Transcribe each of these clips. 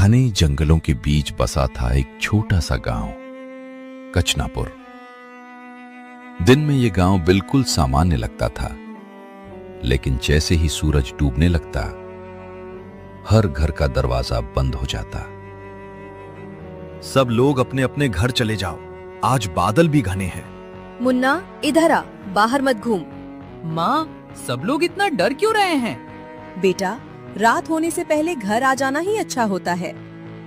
घने जंगलों के बीच बसा था एक छोटा सा गांव, कचनापुर। दिन में यह गांव बिल्कुल सामान्य लगता था, लेकिन जैसे ही सूरज डूबने लगता, हर घर का दरवाजा बंद हो जाता। सब लोग अपने अपने घर चले जाओ, आज बादल भी घने हैं। मुन्ना, इधर आ, बाहर मत घूम। माँ, सब लोग इतना डर क्यों रहे हैं? बेटा, रात होने से पहले घर आ जाना ही अच्छा होता है।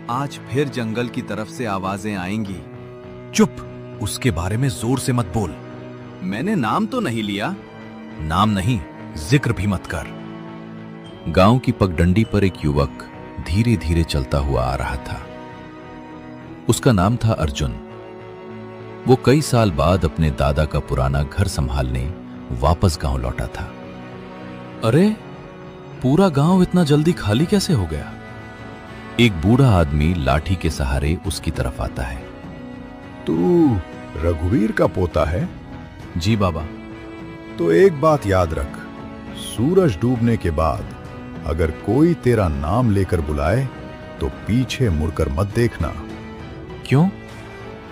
आज फिर जंगल की तरफ से आवाजें आएंगी। चुप, उसके बारे में जोर से मत बोल। मैंने नाम तो नहीं लिया। नाम नहीं, जिक्र भी मत कर। गांव की पगडंडी पर एक युवक धीरे धीरे चलता हुआ आ रहा था। उसका नाम था अर्जुन। वो कई साल बाद अपने दादा का पुराना घर संभालने वापस गांव लौटा था। अरे, पूरा गांव इतना जल्दी खाली कैसे हो गया? एक बूढ़ा आदमी लाठी के सहारे उसकी तरफ आता है। तू रघुवीर का पोता है? जी बाबा। तो एक बात याद रख, सूरज डूबने के बाद अगर कोई तेरा नाम लेकर बुलाए तो पीछे मुड़कर मत देखना। क्यों?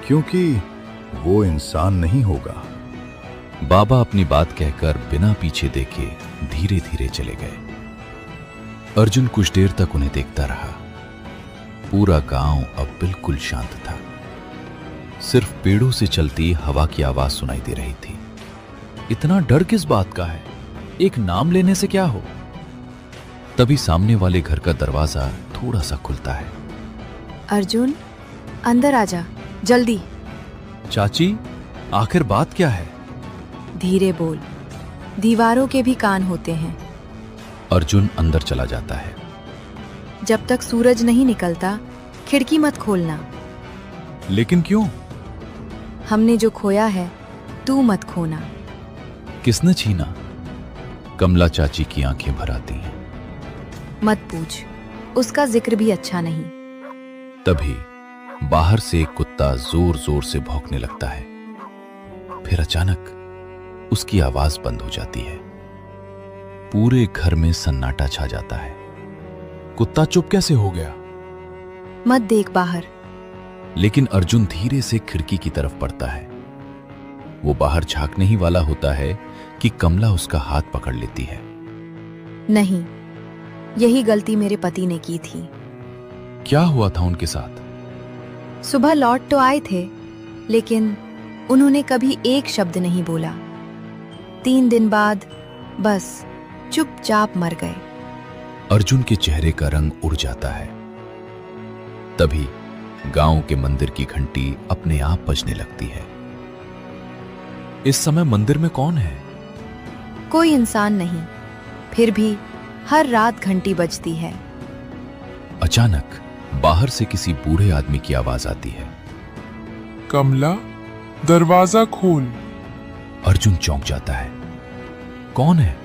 क्योंकि वो इंसान नहीं होगा। बाबा अपनी बात कहकर बिना पीछे देखे धीरे धीरे चले गए। अर्जुन कुछ देर तक उन्हें देखता रहा। पूरा गांव अब बिल्कुल शांत था। सिर्फ पेड़ों से चलती हवा की आवाज सुनाई दे रही थी। इतना डर किस बात का है? एक नाम लेने से क्या हो? तभी सामने वाले घर का दरवाजा थोड़ा सा खुलता है। अर्जुन, अंदर आजा, जल्दी। चाची, आखिर बात क्या है? धीरे बोल, दीवारों के भी कान होते हैं। अर्जुन अंदर चला जाता है। जब तक सूरज नहीं निकलता, खिड़की मत खोलना। लेकिन क्यों? हमने जो खोया है, तू मत खोना। किसने छीना? कमला चाची की आंखें भर आती हैं। मत पूछ, उसका जिक्र भी अच्छा नहीं। तभी बाहर से एक कुत्ता जोर जोर से भौंकने लगता है। फिर अचानक उसकी आवाज बंद हो जाती है। पूरे घर में सन्नाटा छा जाता है। कुत्ता चुप कैसे हो गया? मत देख बाहर। लेकिन अर्जुन धीरे से खिड़की की तरफ बढ़ता है। वो बाहर झांकने ही वाला होता है कि कमला उसका हाथ पकड़ लेती है। नहीं, यही गलती मेरे पति ने की थी। क्या हुआ था उनके साथ? सुबह लौट तो आए थे, लेकिन उन्होंने कभी एक शब्द नहीं बोला। 3 दिन बाद बस चुपचाप मर गए। अर्जुन के चेहरे का रंग उड़ जाता है। तभी गांव के मंदिर की घंटी अपने आप बजने लगती है। इस समय मंदिर में कौन है? कोई इंसान नहीं, फिर भी हर रात घंटी बजती है। अचानक बाहर से किसी बूढ़े आदमी की आवाज आती है। कमला, दरवाजा खोल। अर्जुन चौंक जाता है। कौन है?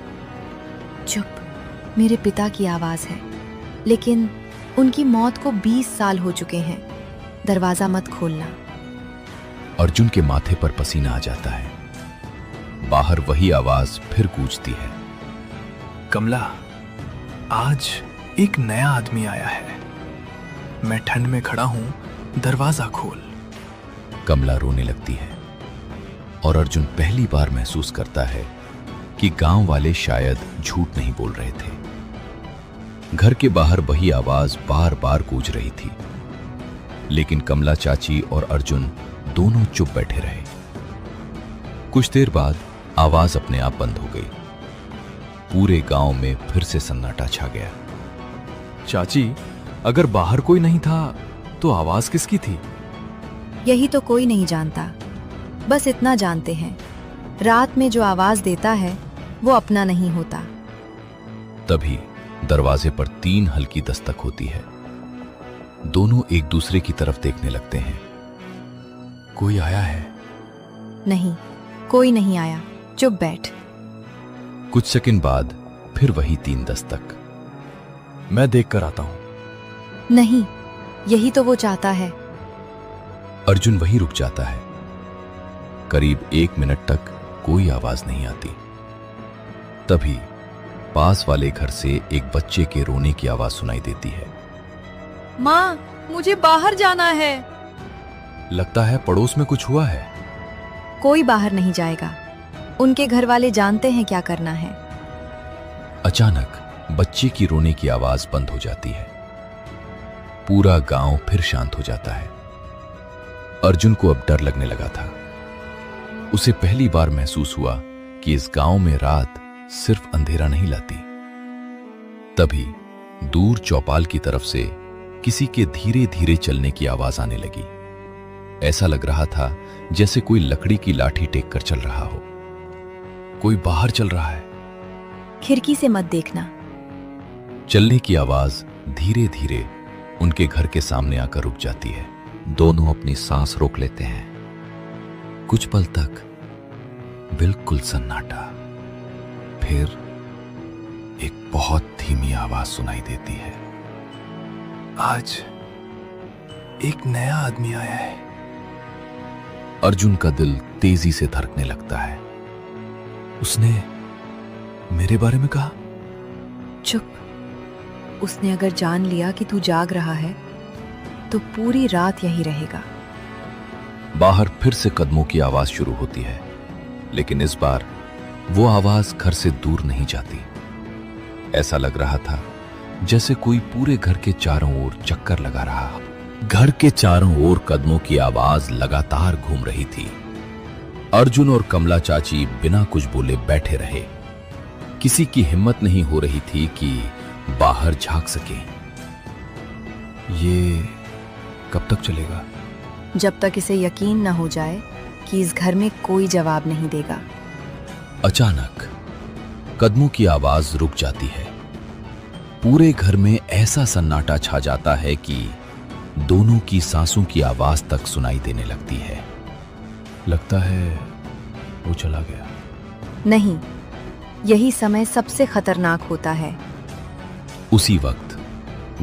चुप, मेरे पिता की आवाज है, लेकिन उनकी मौत को 20 साल हो चुके हैं। दरवाजा मत खोलना। अर्जुन के माथे पर पसीना आ जाता है। बाहर वही आवाज फिर गूंजती है। कमला, आज एक नया आदमी आया है। मैं ठंड में खड़ा हूं, दरवाजा खोल। कमला रोने लगती है और अर्जुन पहली बार महसूस करता है कि गांव वाले शायद झूठ नहीं बोल रहे थे। घर के बाहर वही आवाज बार बार गूंज रही थी, लेकिन कमला चाची और अर्जुन दोनों चुप बैठे रहे। कुछ देर बाद आवाज अपने आप बंद हो गई। पूरे गांव में फिर से सन्नाटा छा गया। चाची, अगर बाहर कोई नहीं था तो आवाज किसकी थी? यही तो कोई नहीं जानता। बस इतना जानते हैं, रात में जो आवाज देता है वो अपना नहीं होता। तभी दरवाजे पर 3 हल्की दस्तक होती है। दोनों एक दूसरे की तरफ देखने लगते हैं। कोई आया है? नहीं, कोई नहीं आया, चुप बैठ। कुछ सेकंड बाद फिर वही 3 दस्तक। मैं देख कर आता हूं। नहीं, यही तो वो चाहता है। अर्जुन वहीं रुक जाता है। करीब 1 मिनट तक कोई आवाज नहीं आती। तभी पास वाले घर से एक बच्चे के रोने की आवाज सुनाई देती है। माँ, मुझे बाहर जाना है। लगता है पड़ोस में कुछ हुआ है। कोई बाहर नहीं जाएगा। उनके घर वाले जानते हैं क्या करना है। अचानक बच्चे की रोने की आवाज बंद हो जाती है। पूरा गांव फिर शांत हो जाता है। अर्जुन को अब डर लगने लगा था। उसे पहली बार महसूस हुआ कि इस गांव में रात सिर्फ अंधेरा नहीं लाती। तभी दूर चौपाल की तरफ से किसी के धीरे धीरे चलने की आवाज आने लगी। ऐसा लग रहा था जैसे कोई लकड़ी की लाठी टेक कर चल रहा हो। कोई बाहर चल रहा है। खिड़की से मत देखना। चलने की आवाज धीरे धीरे उनके घर के सामने आकर रुक जाती है। दोनों अपनी सांस रोक लेते हैं। कुछ पल तक बिल्कुल सन्नाटा। फिर एक बहुत धीमी आवाज सुनाई देती है। आज एक नया आदमी आया है। अर्जुन का दिल तेजी से धड़कने लगता है। उसने मेरे बारे में कहा। चुप। उसने अगर जान लिया कि तू जाग रहा है तो पूरी रात यहीं रहेगा। बाहर फिर से कदमों की आवाज शुरू होती है, लेकिन इस बार वो आवाज घर से दूर नहीं जाती। ऐसा लग रहा था जैसे कोई पूरे घर के चारों ओर चक्कर लगा रहा हो। घर के चारों ओर कदमों की आवाज लगातार घूम रही थी। अर्जुन और कमला चाची बिना कुछ बोले बैठे रहे। किसी की हिम्मत नहीं हो रही थी कि बाहर झांक सके। ये कब तक चलेगा? जब तक इसे यकीन न हो जाए कि इस घर में कोई जवाब नहीं देगा। अचानक कदमों की आवाज रुक जाती है। पूरे घर में ऐसा सन्नाटा छा जाता है कि दोनों की सांसों की आवाज तक सुनाई देने लगती है। लगता है वो चला गया। नहीं, यही समय सबसे खतरनाक होता है। उसी वक्त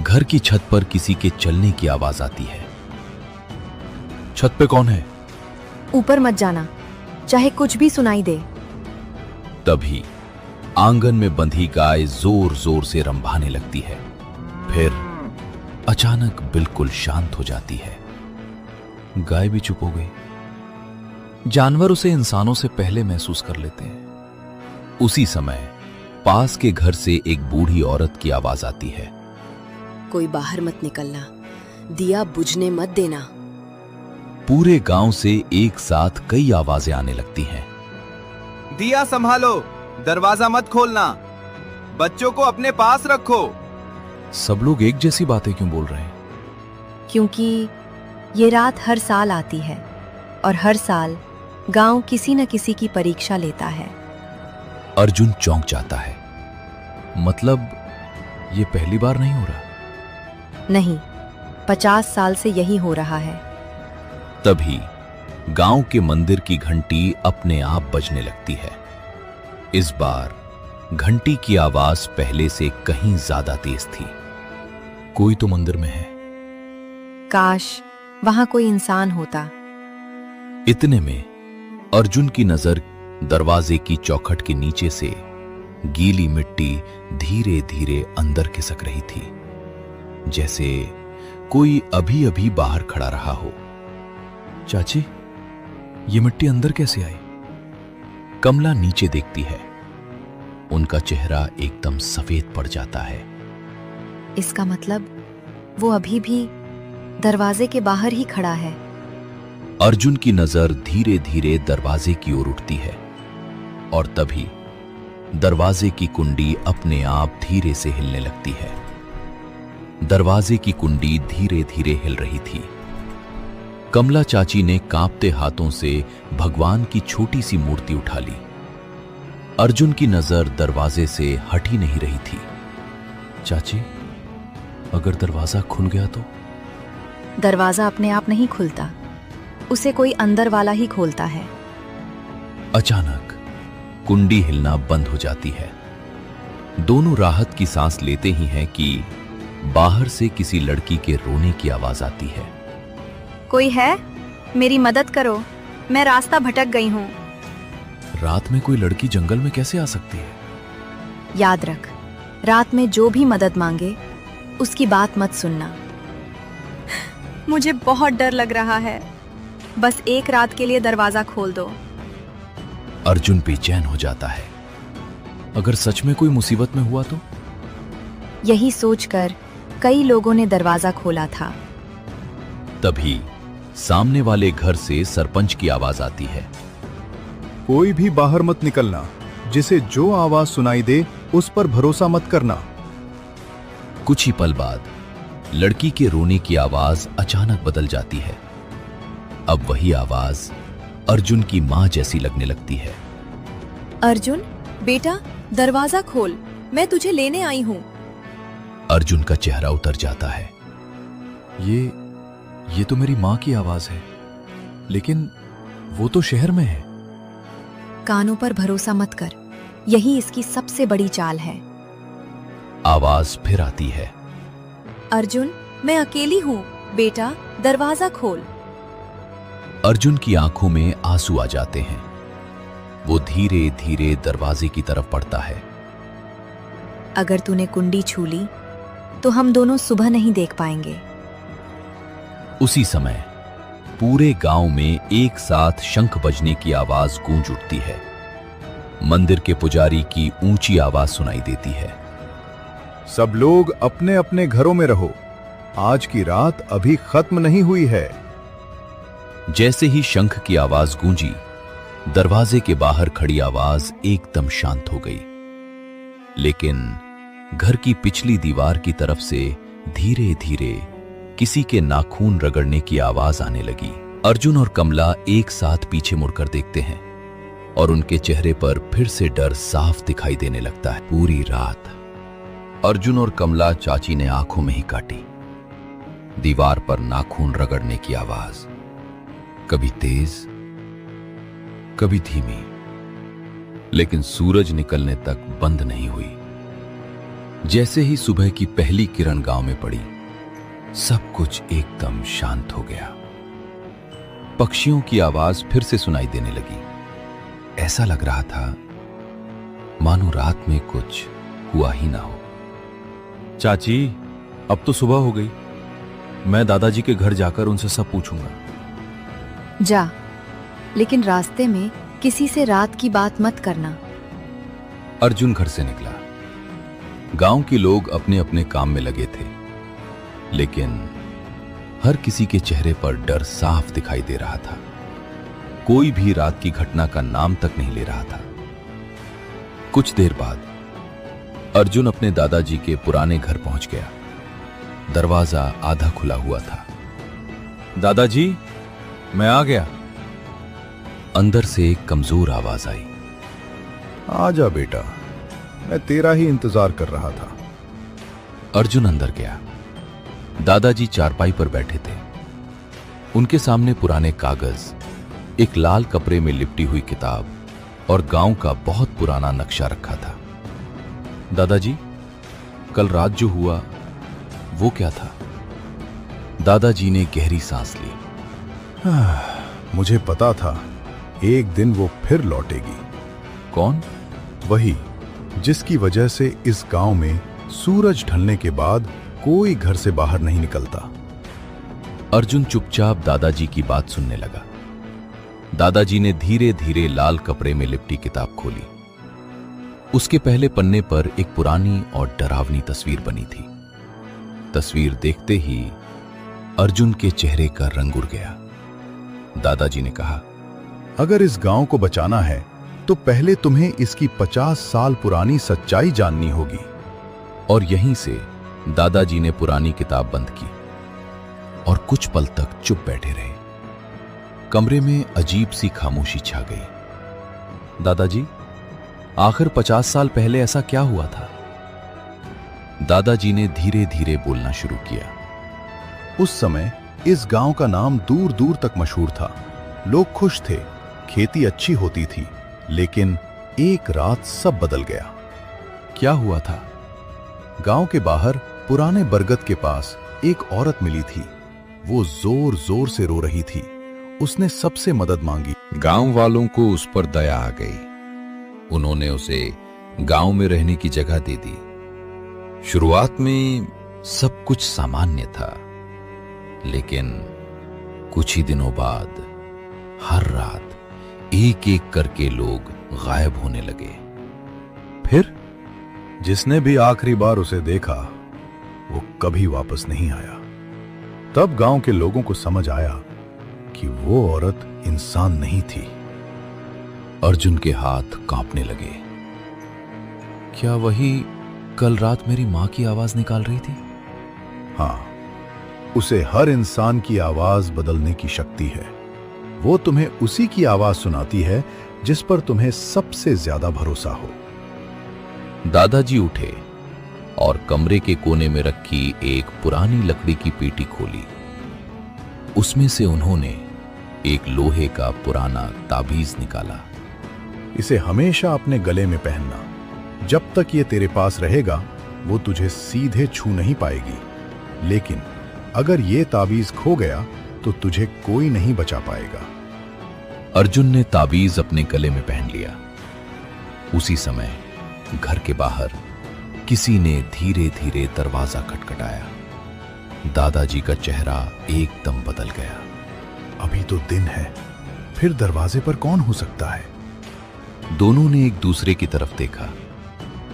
घर की छत पर किसी के चलने की आवाज आती है। छत पे कौन है? ऊपर मत जाना, चाहे कुछ भी सुनाई दे। तभी आंगन में बंधी गाय जोर जोर से रंभाने लगती है। फिर अचानक बिल्कुल शांत हो जाती है। गाय भी चुप हो गई। जानवर उसे इंसानों से पहले महसूस कर लेते हैं। उसी समय पास के घर से एक बूढ़ी औरत की आवाज आती है। कोई बाहर मत निकलना, दिया बुझने मत देना। पूरे गांव से एक साथ कई आवाजें आने लगती हैं। दिया संभालो, दरवाजा मत खोलना, बच्चों को अपने पास रखो। सब लोग एक जैसी बातें क्यों बोल रहे हैं? क्योंकि ये रात हर साल आती है और हर साल गांव किसी न किसी की परीक्षा लेता है। अर्जुन चौंक जाता है। मतलब ये पहली बार नहीं हो रहा? नहीं, 50 साल से यही हो रहा है। तभी गांव के मंदिर की घंटी अपने आप बजने लगती है। इस बार घंटी की आवाज पहले से कहीं ज्यादा तेज थी। कोई तो मंदिर में है। काश वहां कोई इंसान होता। इतने में अर्जुन की नजर दरवाजे की चौखट के नीचे से गीली मिट्टी धीरे धीरे अंदर खिसक रही थी, जैसे कोई अभी अभी बाहर खड़ा रहा हो। चाची, ये मिट्टी अंदर कैसे आई? कमला नीचे देखती है। उनका चेहरा एकदम सफेद पड़ जाता है। इसका मतलब वो अभी भी दरवाजे के बाहर ही खड़ा है। अर्जुन की नजर धीरे धीरे दरवाजे की ओर उठती है और तभी दरवाजे की कुंडी अपने आप धीरे से हिलने लगती है। दरवाजे की कुंडी धीरे धीरे हिल रही थी। कमला चाची ने कांपते हाथों से भगवान की छोटी सी मूर्ति उठा ली। अर्जुन की नजर दरवाजे से हट ही नहीं रही थी। चाची, अगर दरवाजा खुल गया तो? दरवाजा अपने आप नहीं खुलता, उसे कोई अंदर वाला ही खोलता है। अचानक कुंडी हिलना बंद हो जाती है। दोनों राहत की सांस लेते ही हैं कि बाहर से किसी लड़की के रोने की आवाज आती है। कोई है? मेरी मदद करो, मैं रास्ता भटक गई हूँ। रात में कोई लड़की जंगल में कैसे आ सकती है? याद रख, रात में जो भी मदद मांगे उसकी बात मत सुनना। मुझे बहुत डर लग रहा है। बस एक रात के लिए दरवाजा खोल दो। अर्जुन बेचैन हो जाता है। अगर सच में कोई मुसीबत में हुआ तो? यही सोचकर कई लोगों ने दरवाजा खोला था। तभी सामने वाले घर से सरपंच की आवाज आती है। कोई भी बाहर मत निकलना। जिसे जो आवाज सुनाई दे उस पर भरोसा मत करना। कुछ ही पल बाद लड़की के रोने की आवाज अचानक बदल जाती है। अब वही आवाज अर्जुन की मां जैसी लगने लगती है। अर्जुन, बेटा दरवाजा खोल, मैं तुझे लेने आई हूँ। अर्जुन का चेहरा उतर जाता है। ये तो मेरी मां की आवाज है, लेकिन वो तो शहर में है। कानों पर भरोसा मत कर, यही इसकी सबसे बड़ी चाल है। आवाज फिर आती है। अर्जुन, मैं अकेली हूँ, बेटा दरवाजा खोल। अर्जुन की आंखों में आंसू आ जाते हैं। वो धीरे धीरे दरवाजे की तरफ बढ़ता है। अगर तूने कुंडी छू ली तो हम दोनों सुबह नहीं देख पाएंगे। उसी समय पूरे गांव में एक साथ शंख बजने की आवाज गूंज उठती है। मंदिर के पुजारी की ऊंची आवाज सुनाई देती है। सब लोग अपने अपने घरों में रहो। आज की रात अभी खत्म नहीं हुई है। जैसे ही शंख की आवाज गूंजी, दरवाजे के बाहर खड़ी आवाज एकदम शांत हो गई। लेकिन घर की पिछली दीवार की तरफ से धीरे धीरे किसी के नाखून रगड़ने की आवाज आने लगी। अर्जुन और कमला एक साथ पीछे मुड़कर देखते हैं और उनके चेहरे पर फिर से डर साफ दिखाई देने लगता है। पूरी रात अर्जुन और कमला चाची ने आंखों में ही काटी। दीवार पर नाखून रगड़ने की आवाज, कभी तेज कभी धीमी, लेकिन सूरज निकलने तक बंद नहीं हुई। जैसे ही सुबह की पहली किरण गांव में पड़ी, सब कुछ एकदम शांत हो गया। पक्षियों की आवाज फिर से सुनाई देने लगी। ऐसा लग रहा था मानो रात में कुछ हुआ ही ना हो। चाची, अब तो सुबह हो गई। मैं दादाजी के घर जाकर उनसे सब पूछूंगा। जा, लेकिन रास्ते में किसी से रात की बात मत करना। अर्जुन घर से निकला। गांव के लोग अपने अपने काम में लगे थे, लेकिन हर किसी के चेहरे पर डर साफ दिखाई दे रहा था। कोई भी रात की घटना का नाम तक नहीं ले रहा था। कुछ देर बाद अर्जुन अपने दादाजी के पुराने घर पहुंच गया। दरवाजा आधा खुला हुआ था। दादाजी, मैं आ गया। अंदर से एक कमजोर आवाज आई। आजा बेटा, मैं तेरा ही इंतजार कर रहा था। अर्जुन अंदर गया। दादाजी चारपाई पर बैठे थे। उनके सामने पुराने कागज, एक लाल कपड़े में लिपटी हुई किताब और गांव का बहुत पुराना नक्शा रखा था। दादाजी, कल रात जो हुआ वो क्या था? दादाजी ने गहरी सांस ली। मुझे पता था एक दिन वो फिर लौटेगी। कौन? वही जिसकी वजह से इस गांव में सूरज ढलने के बाद कोई घर से बाहर नहीं निकलता। अर्जुन चुपचाप दादाजी की बात सुनने लगा। दादाजी ने धीरे धीरे लाल कपड़े में लिपटी किताब खोली। उसके पहले पन्ने पर एक पुरानी और डरावनी तस्वीर बनी थी। तस्वीर देखते ही अर्जुन के चेहरे का रंग उड़ गया। दादाजी ने कहा, अगर इस गांव को बचाना है तो पहले तुम्हें इसकी 50 साल पुरानी सच्चाई जाननी होगी। और यहीं से दादाजी ने पुरानी किताब बंद की और कुछ पल तक चुप बैठे रहे। कमरे में अजीब सी खामोशी छा गई। दादाजी, आखिर 50 साल पहले ऐसा क्या हुआ था? दादाजी ने धीरे धीरे बोलना शुरू किया। उस समय इस गांव का नाम दूर दूर तक मशहूर था। लोग खुश थे, खेती अच्छी होती थी, लेकिन एक रात सब बदल गया। क्या हुआ था? गांव के बाहर पुराने बरगद के पास एक औरत मिली थी। वो जोर जोर से रो रही थी। उसने सबसे मदद मांगी। गांव वालों को उस पर दया आ गई। उन्होंने उसे गांव में रहने की जगह दे दी। शुरुआत में सब कुछ सामान्य था, लेकिन कुछ ही दिनों बाद हर रात एक एक करके लोग गायब होने लगे। फिर जिसने भी आखिरी बार उसे देखा वो कभी वापस नहीं आया। तब गांव के लोगों को समझ आया कि वो औरत इंसान नहीं थी। अर्जुन के हाथ कांपने लगे। क्या वही कल रात मेरी मां की आवाज निकाल रही थी? हाँ, उसे हर इंसान की आवाज बदलने की शक्ति है। वो तुम्हें उसी की आवाज सुनाती है जिस पर तुम्हें सबसे ज्यादा भरोसा हो। दादाजी उठे और कमरे के कोने में रखी एक पुरानी लकड़ी की पेटी खोली। उसमें से उन्होंने एक लोहे का पुराना ताबीज निकाला। इसे हमेशा अपने गले में पहनना। जब तक ये तेरे पास रहेगा वो तुझे सीधे छू नहीं पाएगी, लेकिन अगर ये ताबीज खो गया तो तुझे कोई नहीं बचा पाएगा। अर्जुन ने ताबीज अपने गले में पहन लिया। उसी समय घर के बाहर किसी ने धीरे धीरे दरवाजा खटखटाया। दादाजी का चेहरा एकदम बदल गया। अभी तो दिन है, फिर दरवाजे पर कौन हो सकता है? दोनों ने एक दूसरे की तरफ देखा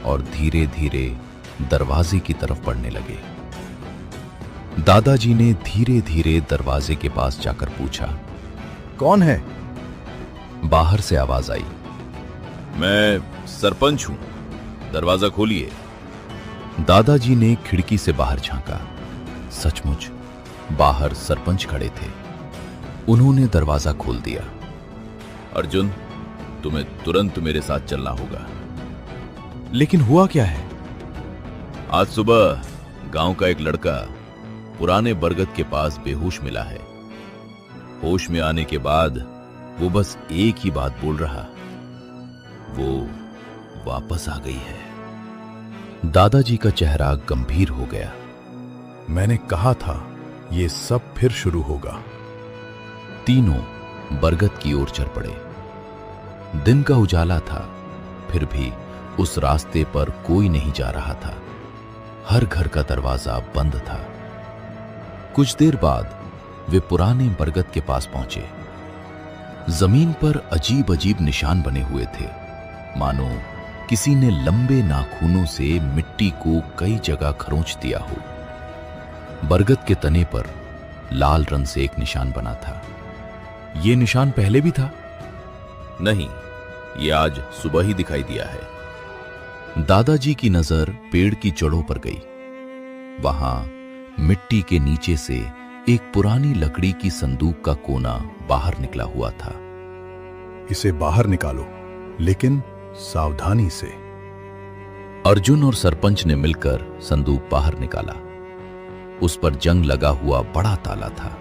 और धीरे धीरे दरवाजे की तरफ बढ़ने लगे। दादाजी ने धीरे धीरे दरवाजे के पास जाकर पूछा, कौन है? बाहर से आवाज आई, मैं सरपंच हूं, दरवाजा खोलिए। दादाजी ने खिड़की से बाहर झांका। सचमुच बाहर सरपंच खड़े थे। उन्होंने दरवाजा खोल दिया। अर्जुन, तुम्हें तुरंत मेरे साथ चलना होगा। लेकिन हुआ क्या है? आज सुबह गांव का एक लड़का पुराने बरगद के पास बेहोश मिला है। होश में आने के बाद वो बस एक ही बात बोल रहा, वो वापस आ गई है। दादाजी का चेहरा गंभीर हो गया। मैंने कहा था ये सब फिर शुरू होगा। तीनों बरगद की ओर चल पड़े। दिन का उजाला था, फिर भी उस रास्ते पर कोई नहीं जा रहा था। हर घर का दरवाजा बंद था। कुछ देर बाद वे पुराने बरगद के पास पहुंचे। जमीन पर अजीब अजीब निशान बने हुए थे, मानो किसी ने लंबे नाखूनों से मिट्टी को कई जगह खरोंच दिया हो। बरगद के तने पर लाल रंग से एक निशान बना था। यह निशान पहले भी था? नहीं, ये आज सुबह ही दिखाई दिया है। दादाजी की नजर पेड़ की जड़ों पर गई। वहां मिट्टी के नीचे से एक पुरानी लकड़ी की संदूक का कोना बाहर निकला हुआ था। इसे बाहर निकालो, लेकिन सावधानी से। अर्जुन और सरपंच ने मिलकर संदूक बाहर निकाला। उस पर जंग लगा हुआ बड़ा ताला था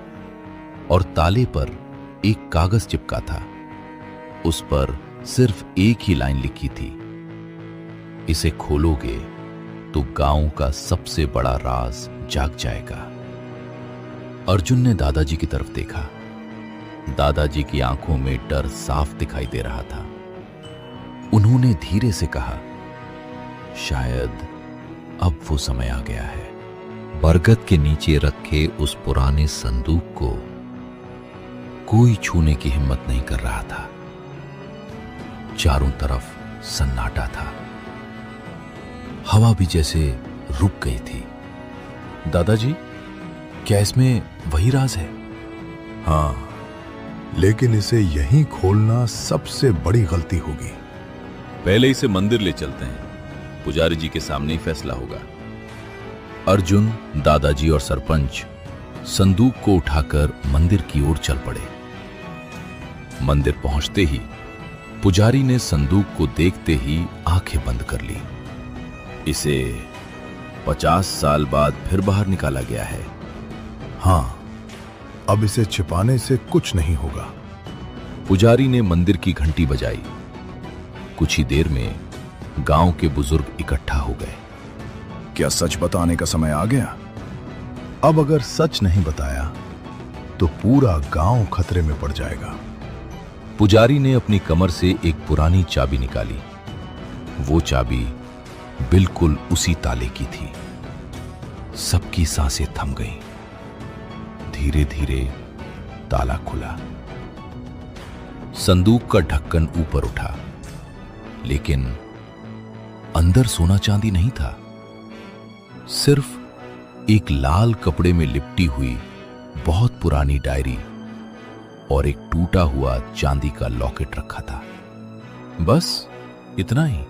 और ताले पर एक कागज चिपका था। उस पर सिर्फ एक ही लाइन लिखी थी, इसे खोलोगे तो गांव का सबसे बड़ा राज जाग जाएगा। अर्जुन ने दादाजी की तरफ देखा। दादाजी की आंखों में डर साफ दिखाई दे रहा था। उन्होंने धीरे से कहा, शायद अब वो समय आ गया है। बरगद के नीचे रखे उस पुराने संदूक को कोई छूने की हिम्मत नहीं कर रहा था। चारों तरफ सन्नाटा था। हवा भी जैसे रुक गई थी। दादाजी, क्या इसमें वही राज है? हाँ, लेकिन इसे यहीं खोलना सबसे बड़ी गलती होगी। पहले इसे मंदिर ले चलते हैं, पुजारी जी के सामने ही फैसला होगा। अर्जुन, दादाजी और सरपंच संदूक को उठाकर मंदिर की ओर चल पड़े। मंदिर पहुंचते ही पुजारी ने संदूक को देखते ही आंखें बंद कर ली। इसे 50 साल बाद फिर बाहर निकाला गया है। हाँ, अब इसे छिपाने से कुछ नहीं होगा। पुजारी ने मंदिर की घंटी बजाई। कुछ ही देर में गांव के बुजुर्ग इकट्ठा हो गए। क्या सच बताने का समय आ गया? अब अगर सच नहीं बताया तो पूरा गांव खतरे में पड़ जाएगा। पुजारी ने अपनी कमर से एक पुरानी चाबी निकाली। वो चाबी बिल्कुल उसी ताले की थी। सबकी सांसें थम गईं। धीरे धीरे ताला खुला। संदूक का ढक्कन ऊपर उठा, लेकिन अंदर सोना चांदी नहीं था। सिर्फ एक लाल कपड़े में लिपटी हुई बहुत पुरानी डायरी और एक टूटा हुआ चांदी का लॉकेट रखा था। बस इतना ही।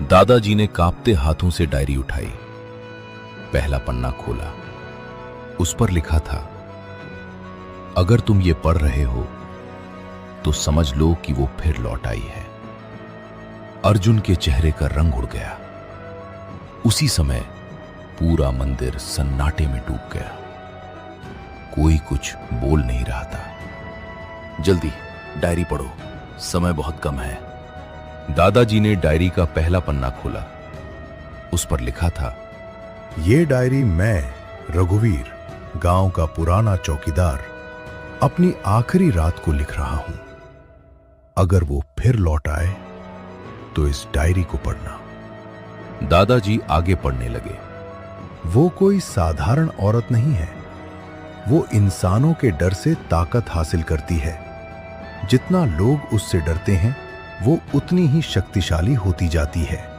दादाजी ने कांपते हाथों से डायरी उठाई, पहला पन्ना खोला। उस पर लिखा था, अगर तुम ये पढ़ रहे हो तो समझ लो कि वो फिर लौट आई है। अर्जुन के चेहरे का रंग उड़ गया। उसी समय पूरा मंदिर सन्नाटे में डूब गया। कोई कुछ बोल नहीं रहा था। जल्दी डायरी पढ़ो, समय बहुत कम है। दादाजी ने डायरी का पहला पन्ना खोला। उस पर लिखा था, ये डायरी मैं, रघुवीर, गांव का पुराना चौकीदार, अपनी आखिरी रात को लिख रहा हूं। अगर वो फिर लौट आए तो इस डायरी को पढ़ना। दादाजी आगे पढ़ने लगे। वो कोई साधारण औरत नहीं है। वो इंसानों के डर से ताकत हासिल करती है। जितना लोग उससे डरते हैं, वो उतनी ही शक्तिशाली होती जाती है।